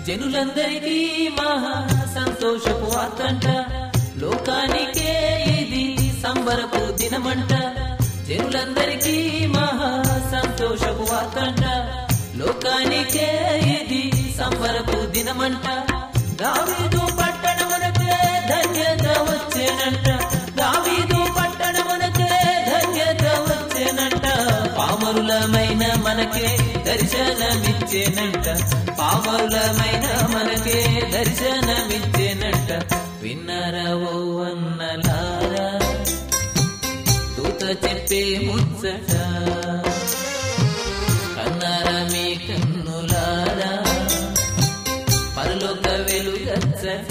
జనులందరికీ మహా సంతోషపు వార్తంట, లోకానికే ఇది సంబరపు దినమంట. జనులందరికీ మహా సంతోషపు వార్తంట, లోకానికే ఇది సంబరపు దినమంట. దావీదు పట్టణమునకే ధన్యత వచ్చేనంట, దావీదు పట్టణమునకే ధన్యత వచ్చేనంట. పామరులమైన మనకే దర్శనమిచ్చేనంట, పామరులమైన మనకే దర్శనమిచ్చేనంట. విన్నారా ఓ అన్నలారా దూత చెప్పే ముచ్చట, కన్నారా మీ కన్నులారా పరలోక వెలుగచ్చట.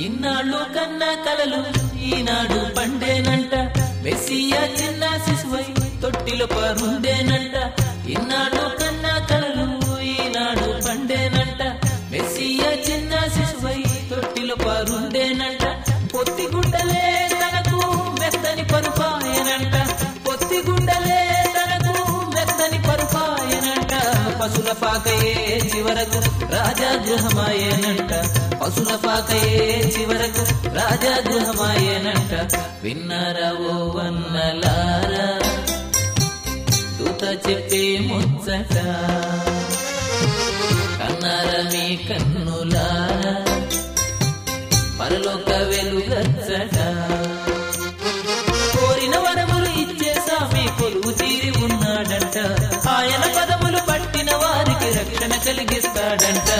ఇన్నాళ్ళు కన్నా కలలు ఈనాడు పండేనంట, మెస్సియా చిన్న శిశువై తొట్టిలో పరుండేనంట. ఇన్నాళ్ళు కన్నా కలలు ఈనాడు పండేనంట, మెస్సియా చిన్న శిశువై తొట్టిలో పరుండేనంట. పొత్తి గుడ్డలే తనకు మెత్తని పరుపాయనంట, పొత్తి గుడ్డలే తనకు మెత్తని పరుపాయనంట. పశుల పాకయే చివరకు రాజాగృహమాయేనంట, పశుల పాకయే చివరకు రాజాగృహమాయేనంట. విన్నారా ఓ వన్నలారా దూత చెప్పే ముచ్చట, కన్నారా మీ కన్నులారా పరలోక వెలుగచ్చట. కోరిన వరములు ఇచ్చే సామి కొలువు తీరి ఉన్నాడంట, ఆయన పదములు పట్టిన వారికి రక్షణ కలిగిస్తాడంట.